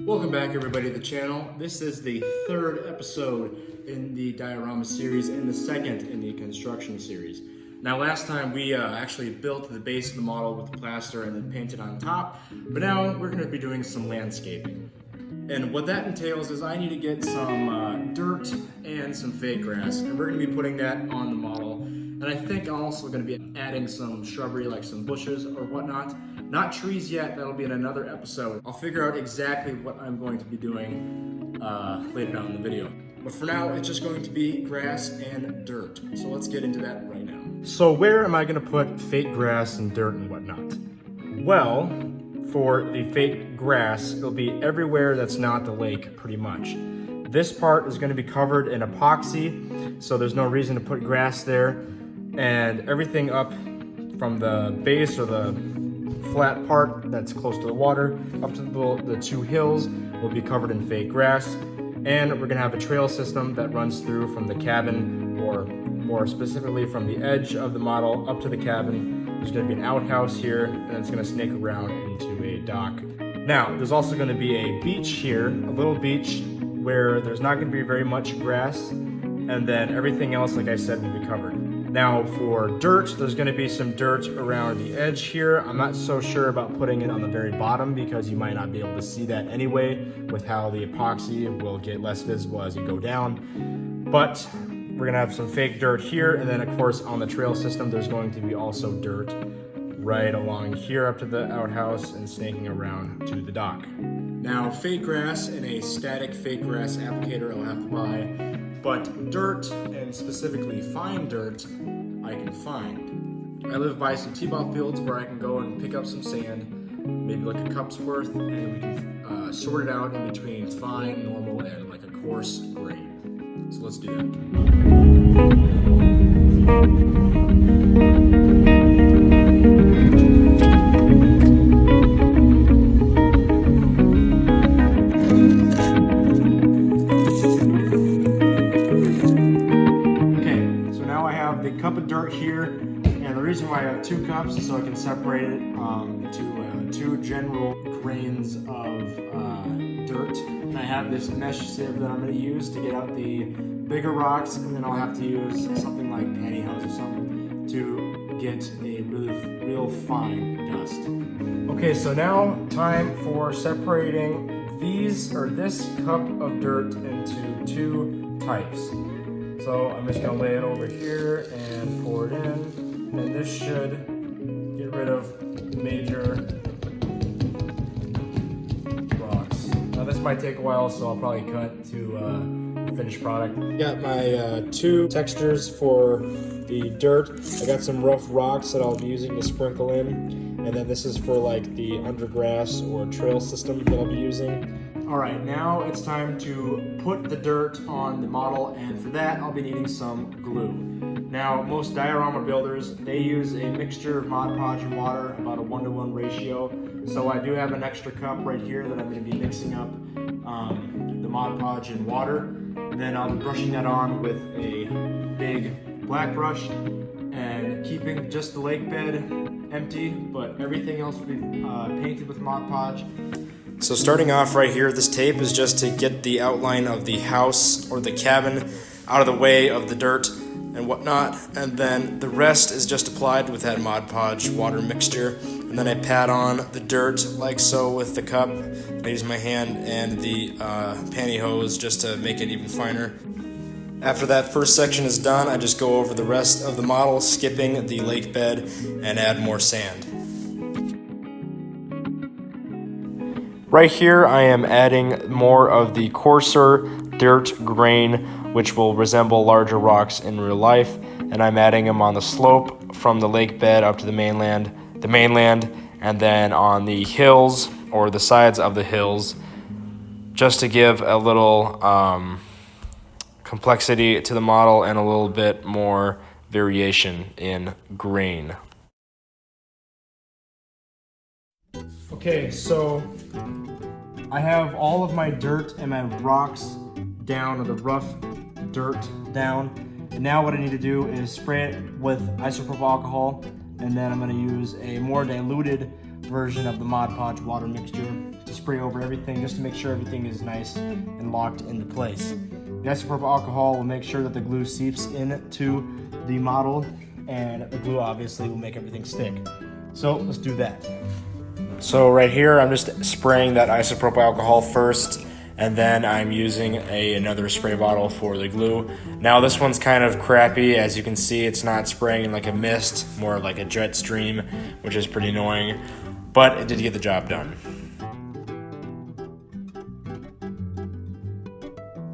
Welcome back everybody to the channel. This is the third episode in the diorama series and the second in the construction series. Now last time we actually built the base of the model with the plaster and then painted on top, but now we're going to be doing some landscaping. And what that entails is I need to get some dirt and some fake grass, and we're going to be putting that on the model. And I think I'm also going to be adding some shrubbery like some bushes or whatnot. Not trees yet, that'll be in another episode. I'll figure out exactly what I'm going to be doing later down in the video. But for now, it's just going to be grass and dirt. So let's get into that right now. So where am I going to put fake grass and dirt and whatnot? Well, for the fake grass, it'll be everywhere that's not the lake pretty much. This part is going to be covered in epoxy, so there's no reason to put grass there. And everything up from the base or the flat part that's close to the water up to the two hills will be covered in fake grass. And we're gonna have a trail system that runs through from the cabin, or more specifically from the edge of the model up to the cabin. There's gonna be an outhouse here, and it's gonna snake around into a dock. Now, there's also gonna be a beach here, a little beach where there's not gonna be very much grass, and then everything else, like I said, will be covered. Now for dirt, there's gonna be some dirt around the edge here. I'm not so sure about putting it on the very bottom because you might not be able to see that anyway with how the epoxy will get less visible as you go down. But we're gonna have some fake dirt here, and then of course on the trail system, there's going to be also dirt right along here up to the outhouse and snaking around to the dock. Now fake grass and a static fake grass applicator I'll have to buy. But dirt, and specifically fine dirt, I can find. I live by some T-ball fields where I can go and pick up some sand, maybe like a cup's worth, and we can sort it out in between fine, normal, and like a coarse grain. So let's do that. Cup of dirt here, and the reason why I have 2 cups is so I can separate it into 2 general grains of dirt. And I have this mesh sieve that I'm going to use to get out the bigger rocks, and then I'll have to use something like pantyhose or something to get a real fine dust. Okay, so now time for separating this cup of dirt into 2 types. So I'm just gonna lay it over here and pour it in, and this should get rid of major rocks. Now this might take a while, so I'll probably cut to the finished product. Got my 2 textures for the dirt. I got some rough rocks that I'll be using to sprinkle in, and then this is for like the undergrass or trail system that I'll be using. All right, now it's time to put the dirt on the model, and for that I'll be needing some glue. Now most diorama builders, they use a mixture of Mod Podge and water, about a 1-to-1 ratio. So I do have an extra cup right here that I'm going to be mixing up the Mod Podge and water, and then I'll be brushing that on with a big black brush and keeping just the lake bed empty, but everything else will be painted with Mod Podge. So starting off right here, this tape is just to get the outline of the house or the cabin out of the way of the dirt and whatnot, and then the rest is just applied with that Mod Podge water mixture, and then I pat on the dirt like so with the cup. I use my hand and the pantyhose just to make it even finer. After that first section is done, I just go over the rest of the model, skipping the lake bed, and add more sand. Right here I am adding more of the coarser dirt grain, which will resemble larger rocks in real life, and I'm adding them on the slope from the lake bed up to the mainland, and then on the hills or the sides of the hills, just to give a little complexity to the model and a little bit more variation in grain. Okay, so I have all of my dirt and my rocks down, or the rough dirt down. And now what I need to do is spray it with isopropyl alcohol, and then I'm going to use a more diluted version of the Mod Podge water mixture to spray over everything just to make sure everything is nice and locked into place. The isopropyl alcohol will make sure that the glue seeps into the model, and the glue obviously will make everything stick. So let's do that. So right here I'm just spraying that isopropyl alcohol first, and then I'm using another spray bottle for the glue. Now this one's kind of crappy. As you can see, it's not spraying like a mist, more like a jet stream, which is pretty annoying, but it did get the job done.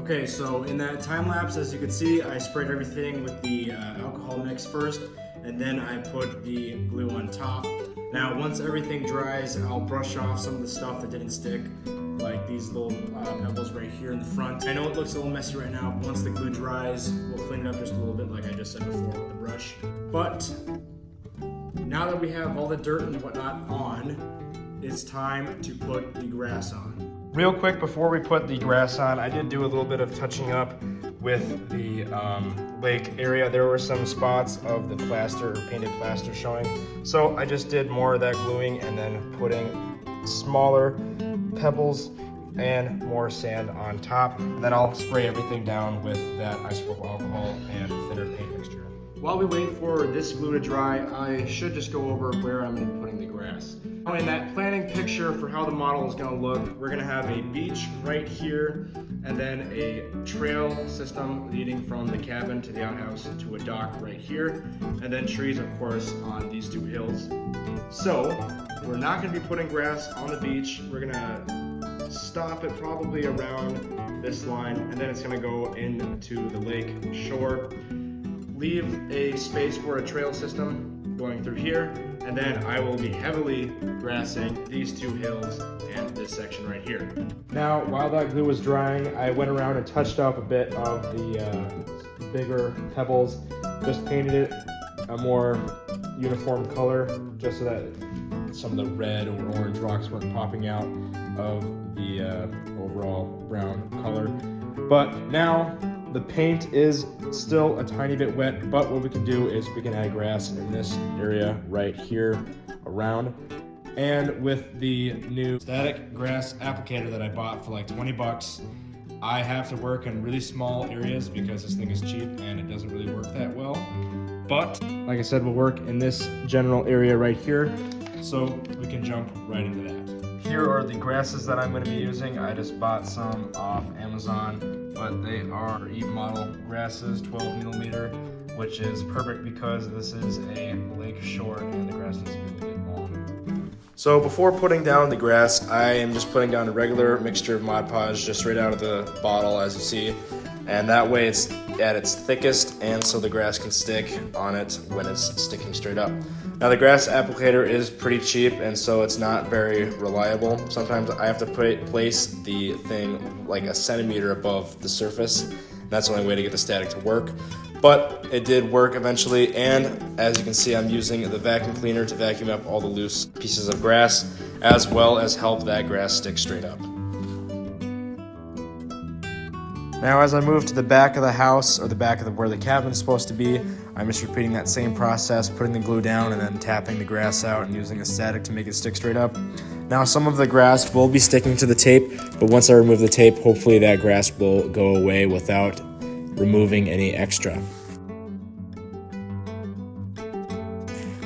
Okay, so in that time lapse, as you can see, I sprayed everything with the alcohol mix first, and then I put the glue on top. Now, once everything dries, I'll brush off some of the stuff that didn't stick, like these little pebbles right here in the front. I know it looks a little messy right now, but once the glue dries, we'll clean it up just a little bit like I just said before with the brush. But now that we have all the dirt and whatnot on, it's time to put the grass on. Real quick, before we put the grass on, I did do a little bit of touching up with the lake area. There were some spots of the plaster, or painted plaster showing. So I just did more of that gluing and then putting smaller pebbles and more sand on top. Then I'll spray everything down with that isopropyl alcohol and thinner paint mixture. While we wait for this glue to dry, I should just go over where I'm going to be putting the grass. Now in that planning picture for how the model is going to look, we're going to have a beach right here, and then a trail system leading from the cabin to the outhouse to a dock right here, and then trees, of course, on these two hills. So we're not going to be putting grass on the beach. We're going to stop it probably around this line, and then it's going to go into the lake shore. Leave a space for a trail system going through here, and then I will be heavily grassing these two hills and this section right here. Now, while that glue was drying, I went around and touched up a bit of the bigger pebbles, just painted it a more uniform color, just so that some of the red or orange rocks weren't popping out of the overall brown color. But now, the paint is still a tiny bit wet, but what we can do is we can add grass in this area right here around. And with the new static grass applicator that I bought for like 20 bucks, I have to work in really small areas because this thing is cheap and it doesn't really work that well. But like I said, we'll work in this general area right here, so we can jump right into that. Here are the grasses that I'm going to be using. I just bought some off Amazon, but they are E model grasses, 12 millimeter, which is perfect because this is a lake shore and the grass needs to be a little bit long. So before putting down the grass, I am just putting down a regular mixture of Mod Podge just right out of the bottle, as you see. And that way it's at its thickest, and so the grass can stick on it when it's sticking straight up. Now the grass applicator is pretty cheap, and so it's not very reliable. Sometimes I have to place the thing like a centimeter above the surface. That's the only way to get the static to work. But it did work eventually, and as you can see, I'm using the vacuum cleaner to vacuum up all the loose pieces of grass, as well as help that grass stick straight up. Now as I move to the back of the house, or the back of where the cabin's supposed to be, I'm just repeating that same process, putting the glue down and then tapping the grass out and using a static to make it stick straight up. Now some of the grass will be sticking to the tape, but once I remove the tape, hopefully that grass will go away without removing any extra.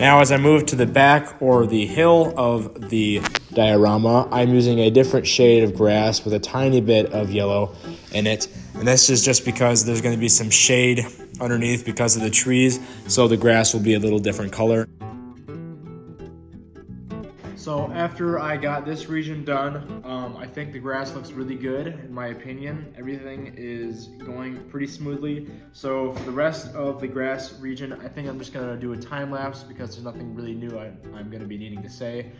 Now as I move to the back or the hill of the diorama, I'm using a different shade of grass with a tiny bit of yellow in it. And this is just because there's going to be some shade underneath because of the trees, so the grass will be a little different color. So after I got this region done, I think the grass looks really good in my opinion. Everything is going pretty smoothly. So for the rest of the grass region, I think I'm just going to do a time lapse because there's nothing really new I'm going to be needing to say.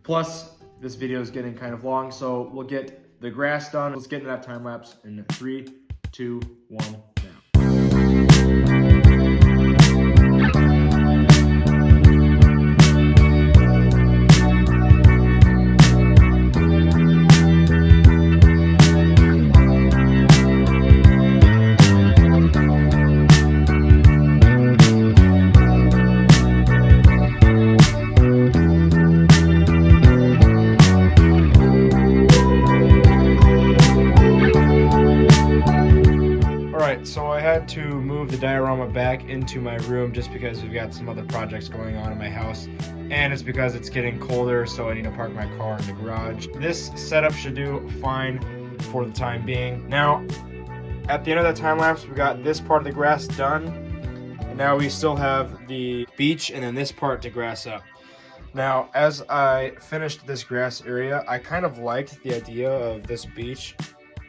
Plus, this video is getting kind of long, so we'll get the grass done. Let's get into that time lapse in 3, 2, 1, now. want to move the diorama back into my room just because we've got some other projects going on in my house, and it's because it's getting colder, so I need to park my car in the garage. This setup should do fine for the time being. Now, at the end of that time lapse, we got this part of the grass done, and now we still have the beach and then this part to grass up. Now, as I finished this grass area, I kind of liked the idea of this beach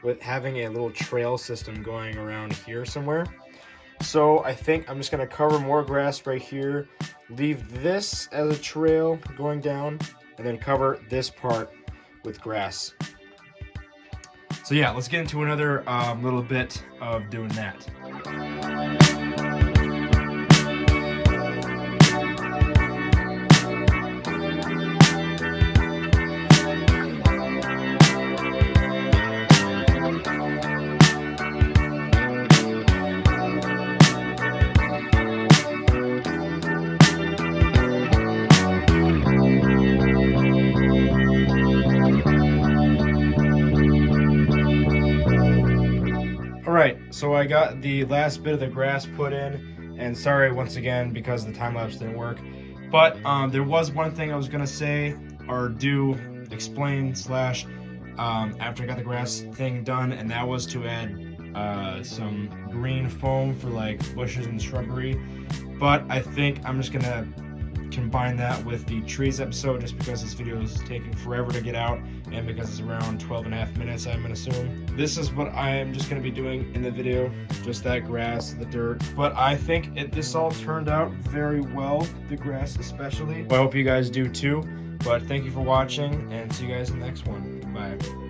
with having a little trail system going around here somewhere. So I think I'm just gonna cover more grass right here, leave this as a trail going down, and then cover this part with grass. So yeah, let's get into another little bit of doing that. Alright, so I got the last bit of the grass put in, and sorry once again because the time lapse didn't work, but there was one thing I was gonna say or explain slash after I got the grass thing done, and that was to add some green foam for like bushes and shrubbery, but I think I'm just gonna combine that with the trees episode just because this video is taking forever to get out and because it's around 12.5 minutes, I'm gonna assume. This is what I am just gonna be doing in the video, just that grass, the dirt. But I think this all turned out very well, the grass especially. I hope you guys do too, but thank you for watching and see you guys in the next one. Bye.